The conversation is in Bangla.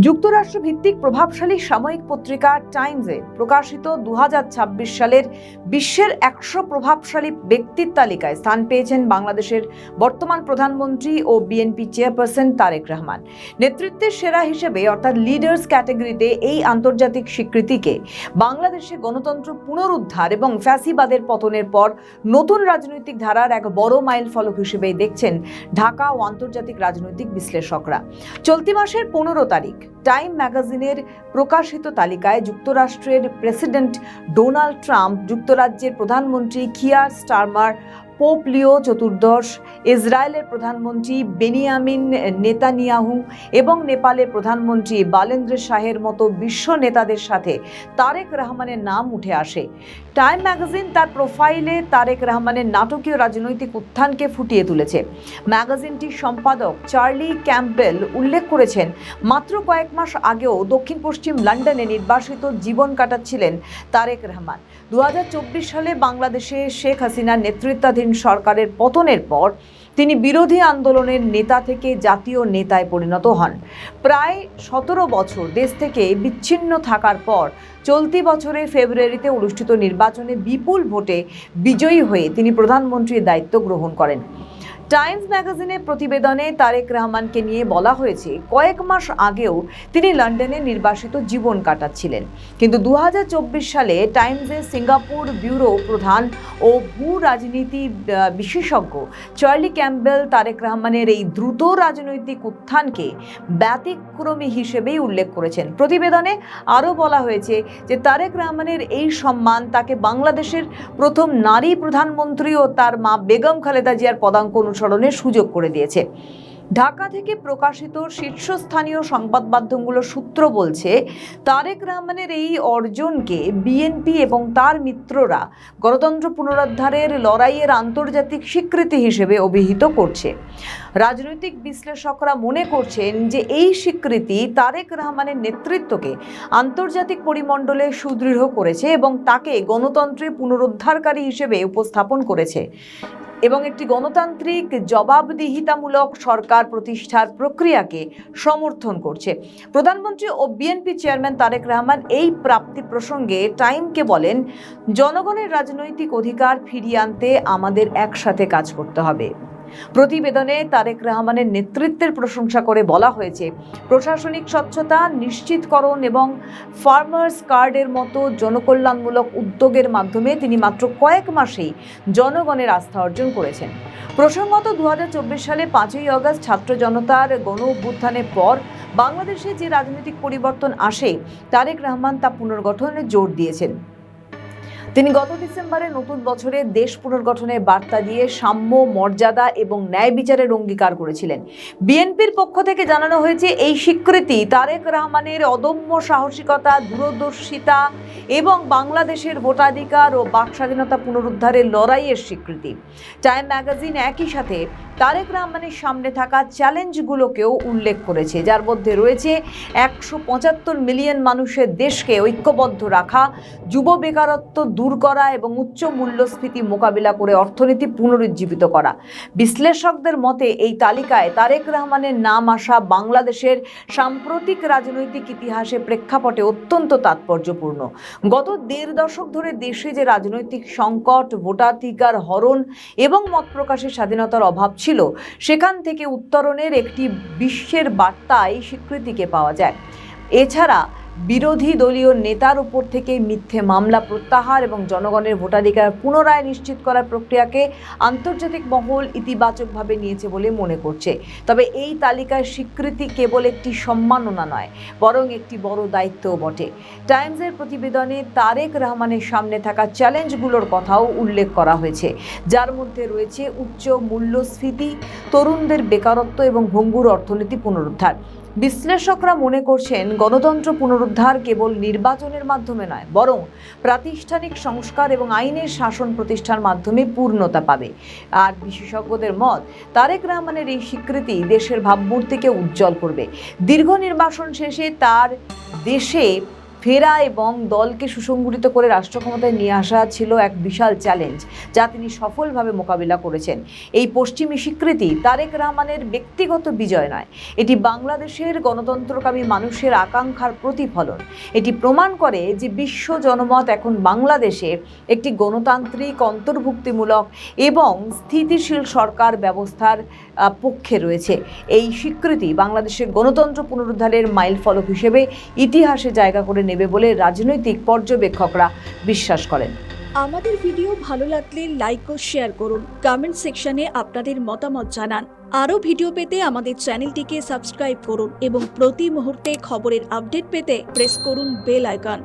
যুক্তরাষ্ট্র ভিত্তিক প্রভাবশালী সাময়িক পত্রিকা টাইমসে প্রকাশিত 2026 সালের বিশ্বের 100 প্রভাবশালী ব্যক্তির তালিকায় স্থান পেয়েছেন বাংলাদেশের বর্তমান প্রধানমন্ত্রী ও বিএনপি চেয়ারপারসন তারেক রহমান। নেতৃত্বের সেরা হিসেবে অর্থাৎ লিডার্স ক্যাটাগরিতে এই আন্তর্জাতিক স্বীকৃতিকে বাংলাদেশে গণতন্ত্র পুনরুদ্ধার এবং ফ্যাসিবাদের পতনের পর নতুন রাজনৈতিক ধারার এক বড় মাইল ফলক হিসেবে দেখছেন ঢাকা ও আন্তর্জাতিক রাজনৈতিক বিশ্লেষকরা। চলতি মাসের 15 তারিখ টাইম ম্যাগাজিনের প্রকাশিত তালিকায় যুক্তরাষ্ট্রের প্রেসিডেন্ট ডোনাল্ড ট্রাম্প, যুক্তরাজ্যের প্রধানমন্ত্রী কিয়ার স্টারমার, পোপ লিও চতুর্দশ, ইসরায়েলের প্রধানমন্ত্রী বেনিয়ামিন নেতানিয়াহু এবং নেপালের প্রধানমন্ত্রী বালেন্দ্র শাহের মতো বিশ্ব নেতাদের সাথে তারেক রহমানের নাম উঠে আসে। টাইম ম্যাগাজিন তার প্রোফাইলে তারেক রহমানের নাটকীয় রাজনৈতিক উত্থানকে ফুটিয়ে তুলেছে। ম্যাগাজিনটির সম্পাদক চার্লি ক্যাম্পবেল উল্লেখ করেছেন, মাত্র কয়েক মাস আগেও দক্ষিণ পশ্চিম লন্ডনে নির্বাসিত জীবন কাটাচ্ছিলেন তারেক রহমান। 2024 সালে বাংলাদেশে শেখ হাসিনার নেতৃত্বাধীন সরকারের পতনের পর তিনি বিরোধী আন্দোলনের নেতা থেকে জাতীয় নেতায় পরিণত হন। প্রায় 17 বছর দেশ থেকে বিচ্ছিন্ন থাকার পর চলতি বছরের ফেব্রুয়ারিতে অনুষ্ঠিত নির্বাচনে বিপুল ভোটে বিজয়ী হয়ে তিনি প্রধানমন্ত্রীর দায়িত্ব গ্রহণ করেন। টাইমস ম্যাগাজিনের প্রতিবেদনে তারেক রহমানকে নিয়ে বলা হয়েছে, কয়েক মাস আগেও তিনি লন্ডনে নির্বাসিত জীবন কাটাচ্ছিলেন, কিন্তু 2024 সালে টাইমসের সিঙ্গাপুর ব্যুরো প্রধান ও ভূ রাজনীতি বিশেষজ্ঞ চার্লি ক্যাম্পবেল তারেক রহমানের এই দ্রুত রাজনৈতিক উত্থানকে ব্যতিক্রমী হিসেবেই উল্লেখ করেছেন। প্রতিবেদনে আরও বলা হয়েছে যে তারেক রহমানের এই সম্মান তাকে বাংলাদেশের প্রথম নারী প্রধানমন্ত্রী ও তার মা বেগম খালেদা জিয়ার পদাঙ্ক অনুসরণের সুযোগ করে দিয়েছে। ঢাকা থেকে প্রকাশিত শীর্ষস্থানীয় সংবাদ মাধ্যমগুলোর সূত্র বলছে, তারেক রহমানের এই অর্জনকে বিএনপি এবং তার মিত্ররা গণতন্ত্র পুনরুদ্ধারের লড়াইয়ের আন্তর্জাতিক স্বীকৃতি হিসেবে অভিহিত করছে। রাজনৈতিক বিশ্লেষকরা মনে করছেন যে এই স্বীকৃতি তারেক রহমানের নেতৃত্বকে আন্তর্জাতিক পরিমণ্ডলে সুদৃঢ় করেছে এবং তাকে গণতন্ত্রের পুনরুদ্ধারকারী হিসেবে উপস্থাপন করেছে এবং একটি গণতান্ত্রিক জবাবদিহিতামূলক সরকার প্রতিষ্ঠার প্রক্রিয়াকে সমর্থন করছে। প্রধানমন্ত্রী ও বিএনপি চেয়ারম্যান তারেক রহমান এই প্রাপ্তি প্রসঙ্গে টাইমকে বলেন, জনগণের রাজনৈতিক অধিকার ফিরিয়ে আনতে আমাদের একসাথে কাজ করতে হবে। প্রতিবেদনে তারেক রহমানের নেতৃত্বের প্রশংসা করে বলা হয়েছে, প্রশাসনিক স্বচ্ছতা নিশ্চিতকরণ এবং ফার্মার্স কার্ডের মতো জনকল্যাণমূলক উদ্যোগের মাধ্যমে তিনি মাত্র কয়েক মাসেই জনগণের আস্থা অর্জন করেছেন। প্রসঙ্গত 2024 সালে 5ই আগস্ট ছাত্র জনতার গণ অভ্যুত্থানের পর বাংলাদেশে যে রাজনৈতিক পরিবর্তন আসে, তারেক রহমান তা পুনর্গঠনে জোর দিয়েছেন। তিনি গত ডিসেম্বরে নতুন বছরে দেশ পুনর্গঠনের বার্তা দিয়ে সাম্য, মর্যাদা এবং ন্যায় বিচারের অঙ্গীকার করেছিলেন। বিএনপির পক্ষ থেকে জানানো হয়েছে, এই স্বীকৃতি তারেক রহমানের অদম্য সাহসিকতা, দূরদর্শিতা এবং বাংলাদেশের ভোটাধিকার ও বাক স্বাধীনতা পুনরুদ্ধারের লড়াইয়ের স্বীকৃতি। টাইম ম্যাগাজিন একই সাথে তারেক রহমানের সামনে থাকা চ্যালেঞ্জগুলোকেও উল্লেখ করেছে, যার মধ্যে রয়েছে 175 মিলিয়ন মানুষের দেশকে ঐক্যবদ্ধ রাখা, যুব বেকারত্ব দূর করা এবং উচ্চ মূল্যস্ফীতি মোকাবিলা করে অর্থনীতি পুনরুজ্জীবিত করা। বিশ্লেষকদের মতে এই তালিকায় তারেক রহমানের নাম আসা বাংলাদেশের সাম্প্রতিক রাজনৈতিক ইতিহাসে প্রেক্ষাপটে অত্যন্ত তাৎপর্যপূর্ণ। গত 1.5 দশক ধরে দেশে যে রাজনৈতিক সংকট, ভোটাধিকার হরণ এবং মত প্রকাশের স্বাধীনতার অভাব ছিল, সেখান থেকে উত্তরণের একটি বিশ্বের বার্তা এই স্বীকৃতিকে পাওয়া যায়। এছাড়া বিরোধী দলীয় নেতার উপর থেকে মিথ্যে মামলা প্রত্যাহার এবং জনগণের ভোটাধিকার পুনরায় নিশ্চিত করার প্রক্রিয়াকে আন্তর্জাতিক মহল ইতিবাচকভাবে নিয়েছে বলে মনে করছে। তবে এই তালিকার স্বীকৃতি কেবল একটি সম্মাননা নয়, বরং একটি বড় দায়িত্বও বটে। টাইমসের প্রতিবেদনে তারেক রহমানের সামনে থাকা চ্যালেঞ্জগুলোর কথাও উল্লেখ করা হয়েছে, যার মধ্যে রয়েছে উচ্চ মূল্যস্ফীতি, তরুণদের বেকারত্ব এবং ভঙ্গুর অর্থনীতি পুনরুদ্ধার। বিশ্লেষকরা মনে করছেন, গণতন্ত্র পুনরুদ্ধার কেবল নির্বাচনের মাধ্যমে নয়, বরং প্রাতিষ্ঠানিক সংস্কার এবং আইনের শাসন প্রতিষ্ঠার মাধ্যমে পূর্ণতা পাবে। আর বিশেষজ্ঞদের মত, তারেক রহমানের এই স্বীকৃতি দেশের ভাবমূর্তিকে উজ্জ্বল করবে। দীর্ঘ নির্বাসন শেষে তার দেশে ফেরা এবং দলকে সুসংগঠিত করে রাষ্ট্র ক্ষমতায় নিয়ে আসা ছিল এক বিশাল চ্যালেঞ্জ, যা তিনি সফলভাবে মোকাবিলা করেছেন। এই পশ্চিমী স্বীকৃতি তারেক রহমানের ব্যক্তিগত বিজয় নয়, এটি বাংলাদেশের গণতন্ত্রকামী মানুষের আকাঙ্ক্ষার প্রতিফলন। এটি প্রমাণ করে যে বিশ্ব জনমত এখন বাংলাদেশে একটি গণতান্ত্রিক, অন্তর্ভুক্তিমূলক এবং স্থিতিশীল সরকার ব্যবস্থার পক্ষে রয়েছে। এই স্বীকৃতি বাংলাদেশের গণতন্ত্র পুনরুদ্ধারের মাইলফলক হিসেবে ইতিহাসে জায়গা করে নেবে বলে রাজনৈতিক পর্যবেক্ষকরা বিশ্বাস করেন। আমাদের ভিডিও ভালো লাগলে লাইক ও শেয়ার করুন, কমেন্ট সেকশনে আপনাদের মতামত জানান। আরও ভিডিও পেতে আমাদের চ্যানেলটিকে সাবস্ক্রাইব করুন এবং প্রতি মুহূর্তে খবরের আপডেট পেতে প্রেস করুন বেল আইকন।